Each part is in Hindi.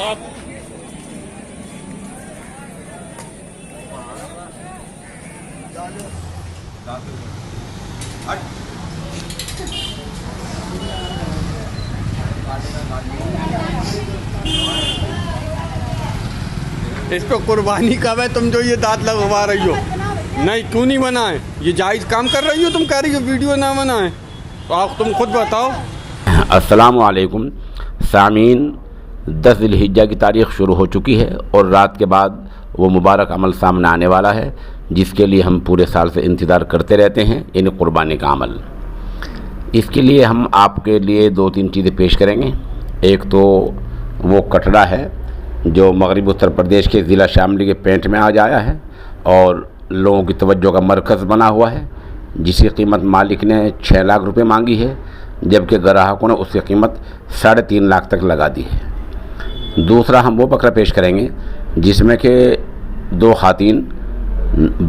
इस पे कुर्बानी कब है? तुम जो ये दांत लगवा रही हो, नहीं क्यों नहीं बनाए? ये जायज़ काम कर रही हो? तुम कह रही हो वीडियो ना बनाए, तो आप तुम खुद बताओ। अस्सलाम वालेकुम सामीन, 10 ज़िलहिज्जा की तारीख़ शुरू हो चुकी है और रात के बाद वो मुबारक अमल सामने आने वाला है जिसके लिए हम पूरे साल से इंतज़ार करते रहते हैं, यानी कुर्बानी का अमल। इसके लिए हम आपके लिए 2-3 चीज़ें पेश करेंगे। एक तो वो कटड़ा है जो मगरबी उत्तर प्रदेश के ज़िला शामली के पेंट में आज आया है और लोगों की तवज्जो का मरकज़ बना हुआ है, जिसकी कीमत मालिक ने 6 लाख रुपए मांगी है, जबकि ग्राहकों ने उसकी कीमत 3.5 लाख तक लगा दी है। दूसरा हम वो बकरा पेश करेंगे जिसमें कि 2 खातीन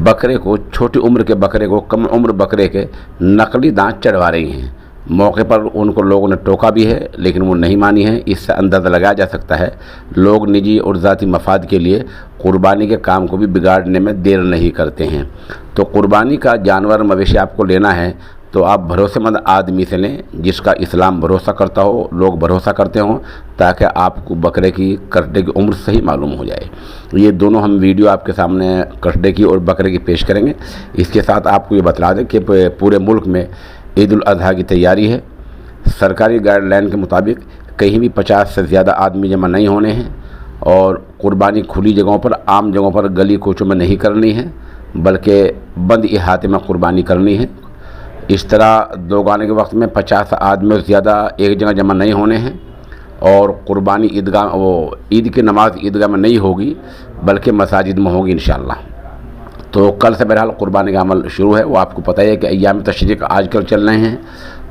बकरे को, छोटी उम्र के बकरे को कम उम्र बकरे के नकली दांत चढ़वा रही हैं। मौके पर उनको लोगों ने टोका भी है लेकिन वो नहीं मानी है। इससे अंदाज़ा लगाया जा सकता है लोग निजी और ज़ाती मफाद के लिए कुर्बानी के काम को भी बिगाड़ने में देर नहीं करते हैं। तो कुर्बानी का जानवर मवेशी आपको लेना है तो आप भरोसेमंद आदमी से लें जिसका इस्लाम भरोसा करता हो, लोग भरोसा करते हों, ताकि आपको बकरे की कटड़े की उम्र सही मालूम हो जाए। ये दोनों हम वीडियो आपके सामने कटड़े की और बकरे की पेश करेंगे। इसके साथ आपको ये बता दें कि पूरे मुल्क में ईद उल अज़हा की तैयारी है। सरकारी गाइडलाइन के मुताबिक कहीं भी 50 से ज़्यादा आदमी जमा नहीं होने हैं और कुर्बानी खुली जगहों पर, आम जगहों पर, गली कोचों में नहीं करनी है बल्कि बंद इहाते में कुर्बानी करनी है। इस तरह दोगाने के वक्त में 50 आदमी से ज़्यादा एक जगह जमा नहीं होने हैं और कुर्बानी ईदगाह, वो ईद की नमाज ईदगाह में नहीं होगी बल्कि मसाजिद में होगी इंशाअल्लाह। तो कल से बहरहाल कुर्बानी का अमल शुरू है। वो आपको पता ही है कि अय्याम तशरीक़ आजकल चल रहे हैं।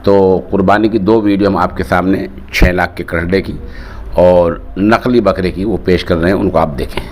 तो कुर्बानी की 2 वीडियो हम आपके सामने 6 लाख के कटड़े की और नकली बकरे की वो पेश कर रहे हैं, उनको आप देखें।